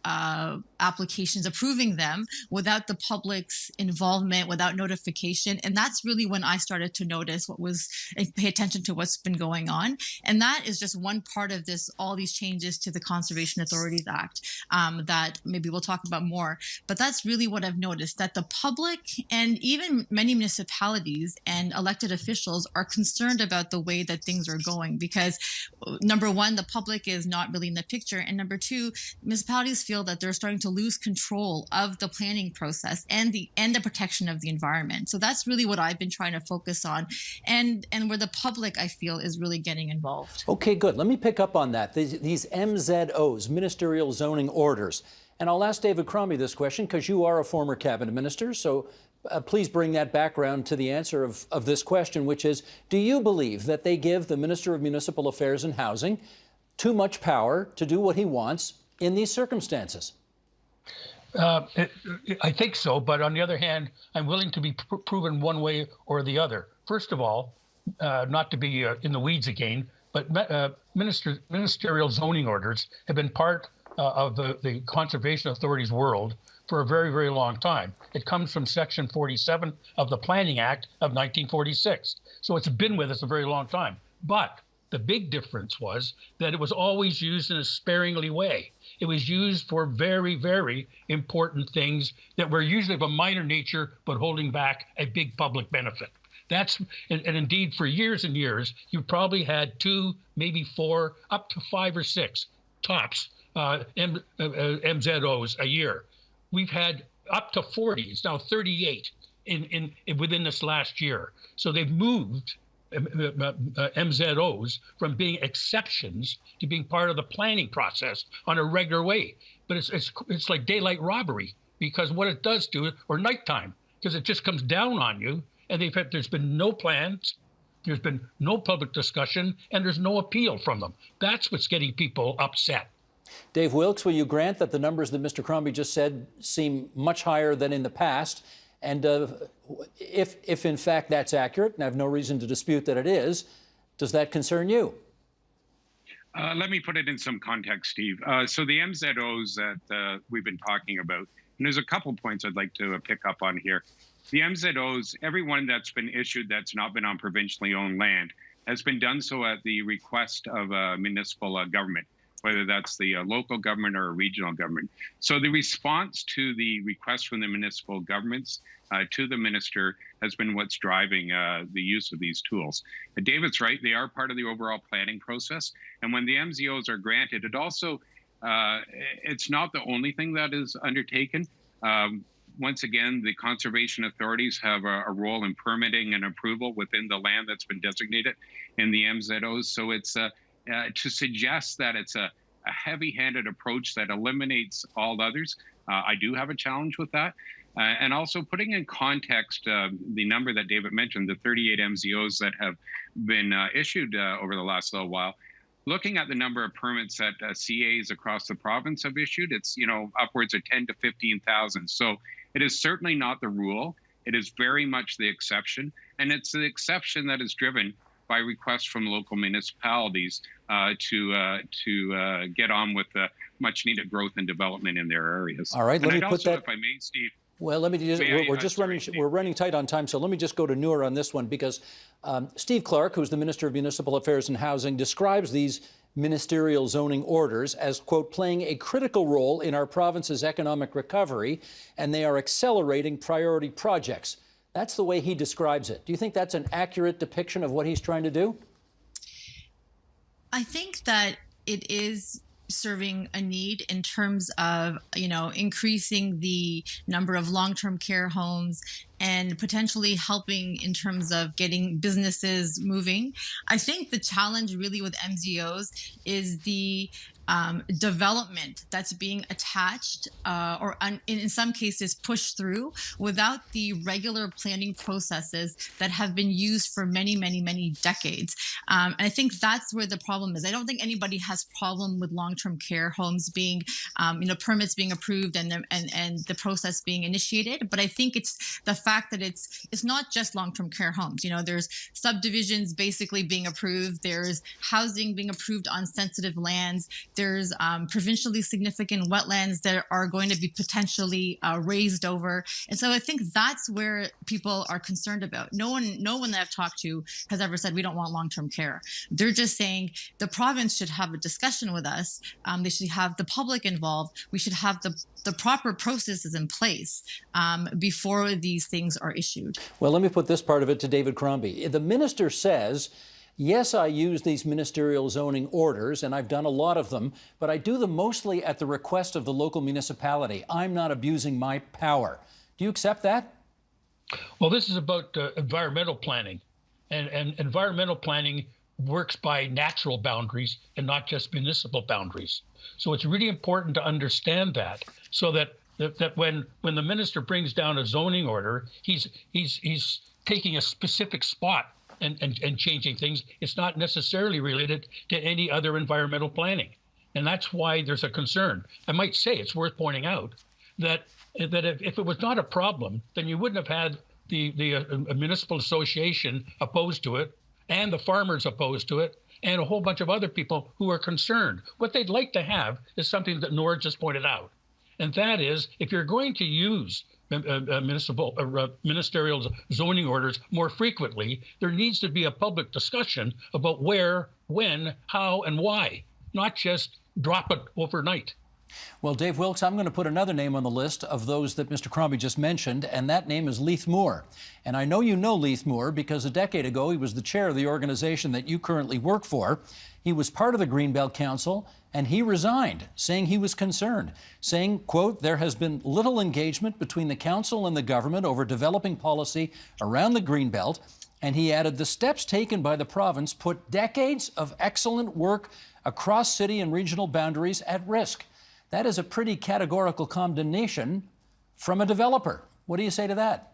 applications, approving them without the public's involvement, without notification. And that's really when I started to notice and pay attention to what's been going on. And that is just one part of this, all these changes to the Conservation Authorities Act that maybe we'll talk about more. But that's really what I've noticed, that the public and even many municipalities and elected officials are concerned about the way that things are going, because number one, the public is not really in the picture. And number two, municipalities feel that they're starting to lose control of the planning process and the protection of the environment. So that's really what I've been trying to focus on, and where the public, I feel, is really getting involved. Okay, good. Let me pick up on that. These MZOs, ministerial zoning orders. And I'll ask David Crombie this question because you are a former cabinet minister. So please bring that background to the answer of this question, which is, do you believe that they give the Minister of Municipal Affairs and Housing too much power to do what he wants in these circumstances? I think so. But on the other hand, I'm willing to be proven one way or the other. First of all, not to be in the weeds again, but ministerial zoning orders have been part of the Conservation Authority's world for a very, very long time. It comes from Section 47 of the Planning Act of 1946. So it's been with us a very long time. But the big difference was that it was always used in a sparingly way. It was used for very, very important things that were usually of a minor nature, but holding back a big public benefit. And indeed, for years and years, you probably had 2, maybe 4, up to 5 or 6 tops MZOs a year. We've had up to 40. It's now 38 within this last year. So they've moved MZOs from being exceptions to being part of the planning process on a regular way. But it's like daylight robbery, because what it does to it, or nighttime, because it just comes down on you. And there's been no plans, there's been no public discussion, and there's no appeal from them. That's what's getting people upset. Dave Wilkes, will you grant that the numbers that Mr. Crombie just said seem much higher than in the past? And if in fact that's accurate, and I have no reason to dispute that it is, does that concern you? Let me put it in some context, Steve. So the MZOs that we've been talking about, and there's a couple points I'd like to pick up on here. The MZOs, everyone that's been issued that's not been on provincially owned land, has been done so at the request of a municipal government, whether that's the local government or a regional government. So the response to the request from the municipal governments to the minister has been what's driving the use of these tools. David's right, they are part of the overall planning process. And when the MZOs are granted, it also, it's not the only thing that is undertaken. Once again, the conservation authorities have a role in permitting and approval within the land that's been designated in the MZOs. So it's to suggest that it's a heavy-handed approach that eliminates all others. I do have a challenge with that. And also putting in context the number that David mentioned, the 38 MZOs that have been issued over the last little while. Looking at the number of permits that CAs across the province have issued, it's upwards of 10 to 15,000. So it is certainly not the rule. It is very much the exception, and it's the exception that is driven by requests from local municipalities to get on with the much-needed growth and development in their areas. All right, let me put that. If I may, Steve. Well, let me just we're running tight on time, so let me just go to Noor on this one, because Steve Clark, who's the Minister of Municipal Affairs and Housing, describes these ministerial zoning orders as, quote, playing a critical role in our province's economic recovery, and they are accelerating priority projects. That's the way he describes it. Do you think that's an accurate depiction of what he's trying to do? I think that it is serving a need in terms of, increasing the number of long-term care homes and potentially helping in terms of getting businesses moving. I think the challenge really with MZOs is the development that's being attached or in some cases pushed through without the regular planning processes that have been used for many, many, many decades. And I think that's where the problem is. I don't think anybody has problem with long-term care homes being, permits being approved and the process being initiated. But I think it's the fact that it's not just long-term care homes. There's subdivisions basically being approved. There's housing being approved on sensitive lands. There's provincially significant wetlands that are going to be potentially raised over. And so I think that's where people are concerned about. No one that I've talked to has ever said we don't want long-term care. They're just saying the province should have a discussion with us. They should have the public involved. We should have the proper processes in place before these things are issued. Well, let me put this part of it to David Crombie. The minister says, yes, I use these ministerial zoning orders, and I've done a lot of them, but I do them mostly at the request of the local municipality. I'm not abusing my power. Do you accept that? Well, this is about environmental planning, and environmental planning works by natural boundaries and not just municipal boundaries. So it's really important to understand that, so that when the minister brings down a zoning order, he's taking a specific spot and changing things. It's not necessarily related to any other environmental planning. And that's why there's a concern. I might say it's worth pointing out that if it was not a problem, then you wouldn't have had the municipal association opposed to it, and the farmers opposed to it, and a whole bunch of other people who are concerned. What they'd like to have is something that Nora just pointed out. And that is, if you're going to use ministerial zoning orders more frequently, there needs to be a public discussion about where, when, how, and why, not just drop it overnight. Well, Dave Wilkes, I'm going to put another name on the list of those that Mr. Crombie just mentioned, and that name is Leith Moore. And I know you know Leith Moore because a decade ago he was the chair of the organization that you currently work for. He was part of the Greenbelt Council, and he resigned, saying he was concerned, saying, quote, there has been little engagement between the council and the government over developing policy around the Greenbelt. And he added, the steps taken by the province put decades of excellent work across city and regional boundaries at risk. That is a pretty categorical condemnation from a developer. What do you say to that?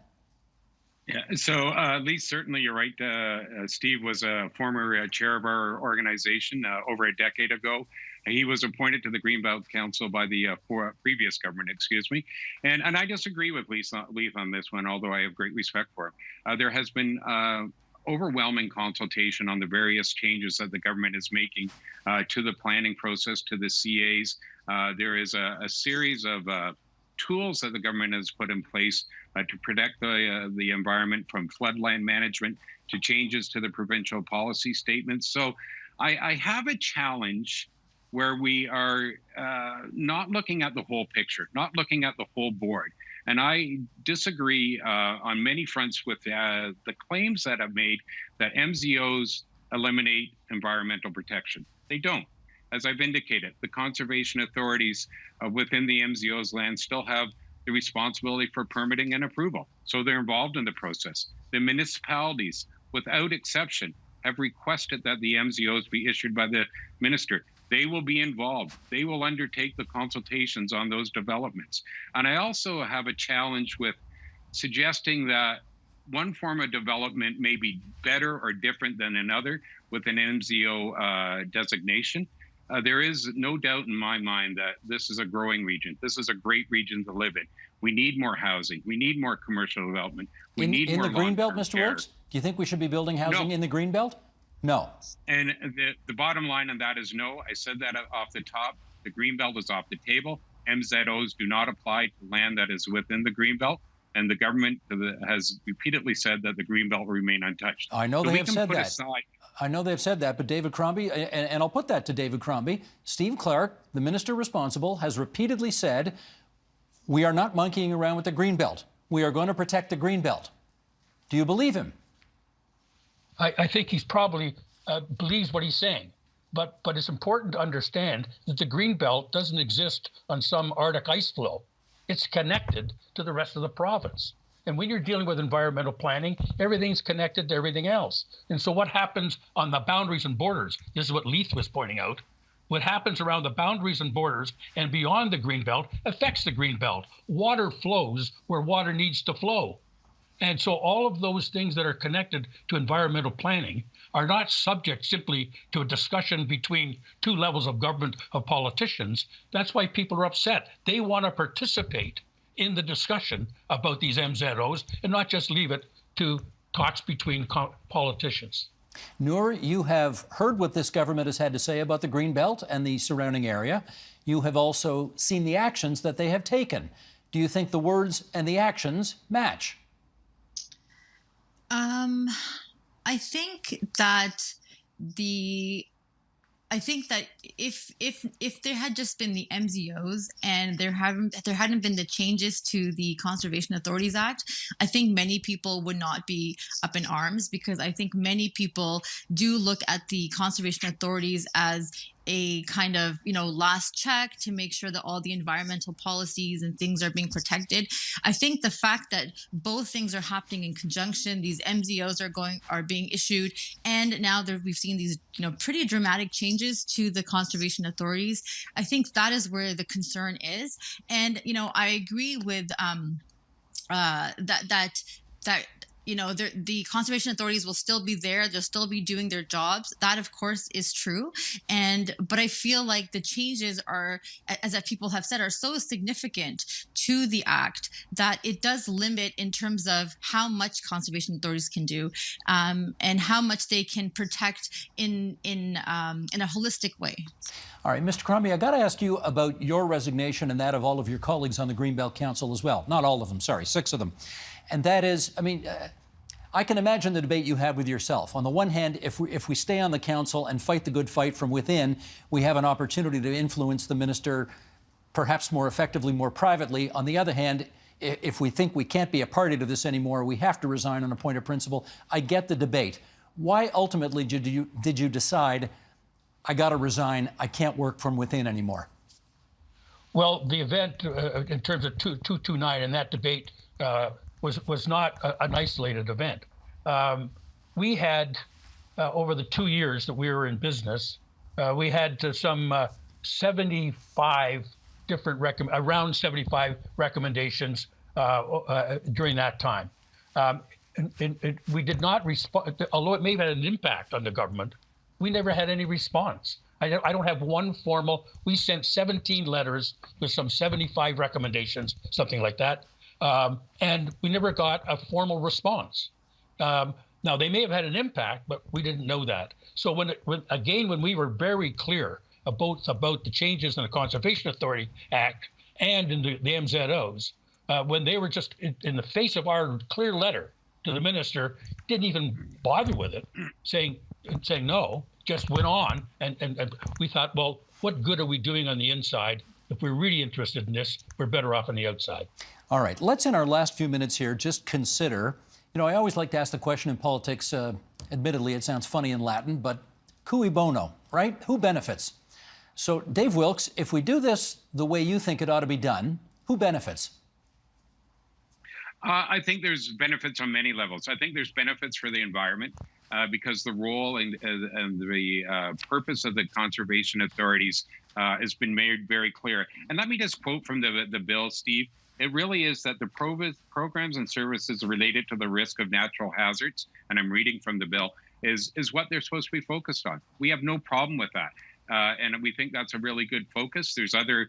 Yeah, so Lee, certainly you're right. Steve was a former chair of our organization over a decade ago. He was appointed to the Greenbelt Council by the previous government, and I disagree with Leith on this one, although I have great respect for him. There has been overwhelming consultation on the various changes that the government is making to the planning process, to the CAs. There is a series of tools that the government has put in place to protect the environment, from floodland management to changes to the provincial policy statements. So I have a challenge where we are not looking at the whole picture, not looking at the whole board. And I disagree on many fronts with the claims that have made that MZOs eliminate environmental protection. They don't. As I've indicated, the conservation authorities within the MZOs land still have the responsibility for permitting and approval. So they're involved in the process. The municipalities, without exception, have requested that the MZOs be issued by the minister. They will be involved. They will undertake the consultations on those developments. And I also have a challenge with suggesting that one form of development may be better or different than another with an MZO designation. There is no doubt in my mind that this is a growing region. This is a great region to live in. We need more housing. We need more commercial development. We need more in the Greenbelt, Mr. Wilkes? Do you think we should be building housing in the Greenbelt? No. And the bottom line on that is no. I said that off the top. The Greenbelt is off the table. MZOs do not apply to land that is within the Greenbelt. And the government has repeatedly said that the Greenbelt will remain untouched. I know they have said that. I know they've said that, but David Crombie, and I'll put that to David Crombie, Steve Clark, the minister responsible, has repeatedly said, we are not monkeying around with the Greenbelt. We are going to protect the Greenbelt. Do you believe him? I think he's probably believes what he's saying. But it's important to understand that the Greenbelt doesn't exist on some Arctic ice floe. It's connected to the rest of the province. And when you're dealing with environmental planning, everything's connected to everything else. And so what happens on the boundaries and borders, this is what Leith was pointing out, what happens around the boundaries and borders and beyond the Greenbelt affects the Greenbelt. Water flows where water needs to flow. And so all of those things that are connected to environmental planning are not subject simply to a discussion between two levels of government, of politicians. That's why people are upset. They want to participate in the discussion about these MZOs and not just leave it to talks between politicians. Noor, you have heard what this government has had to say about the Greenbelt and the surrounding area. You have also seen the actions that they have taken. Do you think the words and the actions match? I think that if there had just been the MZOs and there hadn't been the changes to the Conservation Authorities Act, I think many people would not be up in arms, because I think many people do look at the conservation authorities as a kind of, last check to make sure that all the environmental policies and things are being protected. I think the fact that both things are happening in conjunction, these MZOs are being issued, and now we've seen these, pretty dramatic changes to the conservation authorities. I think that is where the concern is. And, I agree with that the conservation authorities will still be there. They'll still be doing their jobs. That, of course, is true. But I feel like the changes are, as people have said, are so significant to the act that it does limit in terms of how much conservation authorities can do, and how much they can protect in a holistic way. All right, Mr. Crombie, I got to ask you about your resignation and that of all of your colleagues on the Greenbelt Council as well. Not all of them, sorry, 6 of them. And that is, I can imagine the debate you have with yourself. On the one hand, if we stay on the council and fight the good fight from within, we have an opportunity to influence the minister perhaps more effectively, more privately. On the other hand, if we think we can't be a party to this anymore, we have to resign on a point of principle. I get the debate. Why ultimately did you decide, I got to resign, I can't work from within anymore? Well, the event in terms of 229 and that debate was not an isolated event. We had, over the 2 years that we were in business, we had some 75 different around 75 recommendations during that time. We did not respond, although it may have had an impact on the government. We never had any response. I don't have one formal. We sent 17 letters with some 75 recommendations, something like that. And we never got a formal response. Now, they may have had an impact, but we didn't know that. So when we were very clear about the changes in the Conservation Authority Act and in the MZOs, when they were just in the face of our clear letter to the minister, didn't even bother with it, saying no, just went on. And we thought, well, what good are we doing on the inside? If we're really interested in this, we're better off on the outside. All right, let's in our last few minutes here just consider, I always like to ask the question in politics, admittedly it sounds funny in Latin, but cui bono, right? Who benefits? So Dave Wilkes, if we do this the way you think it ought to be done, who benefits? I think there's benefits on many levels. I think there's benefits for the environment because the role and the purpose of the conservation authorities has been made very clear. And let me just quote from the bill, Steve. It really is that the programs and services related to the risk of natural hazards, and I'm reading from the bill, is what they're supposed to be focused on. We have no problem with that. And we think that's a really good focus. There's other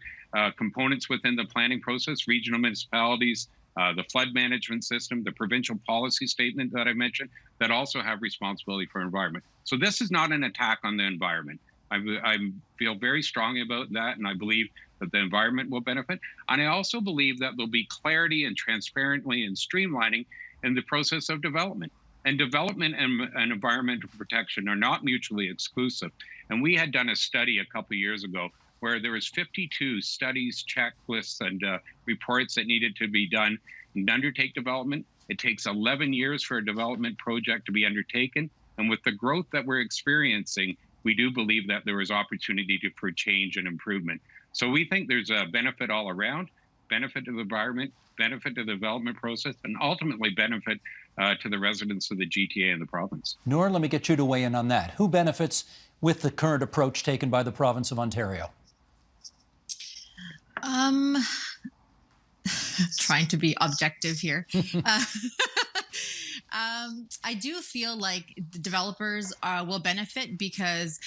components within the planning process, regional municipalities, the flood management system, the provincial policy statement that I mentioned, that also have responsibility for environment. So this is not an attack on the environment. I feel very strongly about that, and I believe that the environment will benefit. And I also believe that there'll be clarity and transparently and streamlining in the process of development. And development and environmental protection are not mutually exclusive. And we had done a study a couple of years ago where there was 52 studies, checklists, and reports that needed to be done and undertake development. It takes 11 years for a development project to be undertaken. And with the growth that we're experiencing, we do believe that there is opportunity for change and improvement. So we think there's a benefit all around. benefit to the environment, benefit to the development process, and ultimately benefit to the residents of the GTA and the province. Noor, let me get you to weigh in on that. Who benefits with the current approach taken by the province of Ontario? Trying to be objective here. I do feel like the developers will benefit because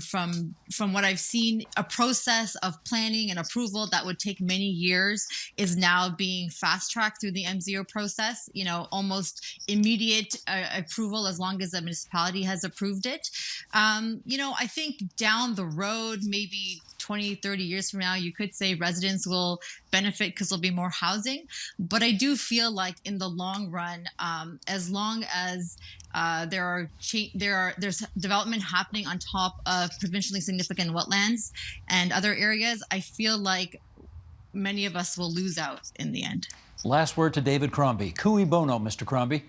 from what I've seen, a process of planning and approval that would take many years is now being fast-tracked through the MZO process, almost immediate approval as long as the municipality has approved it. I think down the road, maybe 20, 30 years from now, you could say residents will benefit because there'll be more housing. But I do feel like in the long run, as long as there's development happening on top of provincially significant wetlands and other areas, I feel like many of us will lose out in the end. Last word to David Crombie. Cui bono, Mr. Crombie.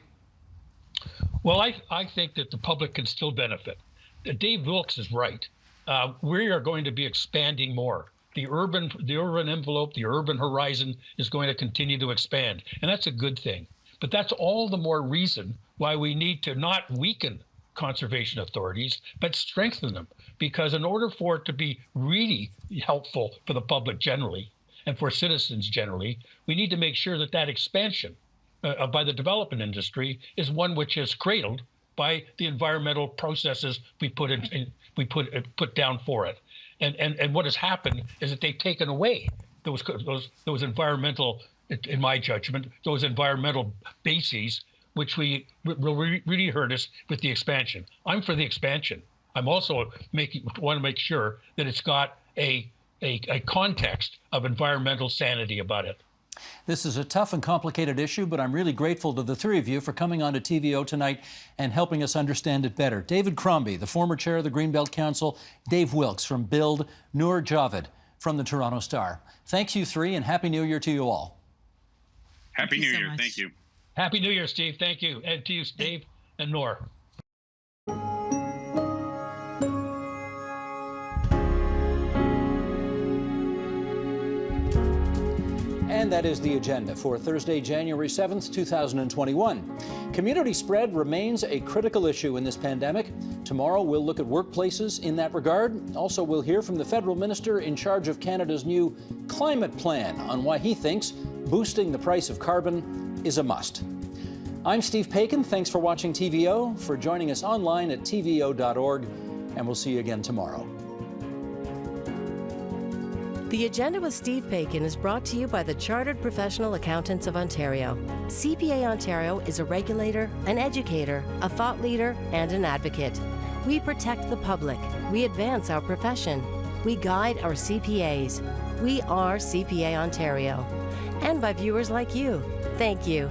Well, I think that the public can still benefit. Dave Wilkes is right. We are going to be expanding more. The urban envelope, the urban horizon is going to continue to expand, and that's a good thing. But that's all the more reason why we need to not weaken conservation authorities, but strengthen them. Because in order for it to be really helpful for the public generally and for citizens generally, we need to make sure that that expansion by the development industry is one which is cradled by the environmental processes we put down for it. And what has happened is that they've taken away those environmental, in my judgment, those environmental bases, which will really hurt us with the expansion. I'm for the expansion. I'm also want to make sure that it's got a context of environmental sanity about it. This is a tough and complicated issue, but I'm really grateful to the three of you for coming on to TVO tonight and helping us understand it better. David Crombie, the former chair of the Greenbelt Council, Dave Wilkes from Build, Noor Javed from the Toronto Star. Thanks, you three, and Happy New Year to you all. Happy New Year. Thank you. Happy New Year, Steve. Thank you. And to you, Dave and Noor. And that is the agenda for Thursday, January 7th, 2021. Community spread remains a critical issue in this pandemic. Tomorrow, we'll look at workplaces in that regard. Also, we'll hear from the federal minister in charge of Canada's new climate plan on why he thinks boosting the price of carbon is a must. I'm Steve Paikin. Thanks for watching TVO, for joining us online at tvo.org, and we'll see you again tomorrow. The Agenda with Steve Paikin is brought to you by the Chartered Professional Accountants of Ontario. CPA Ontario is a regulator, an educator, a thought leader, and an advocate. We protect the public. We advance our profession. We guide our CPAs. We are CPA Ontario. And by viewers like you. Thank you.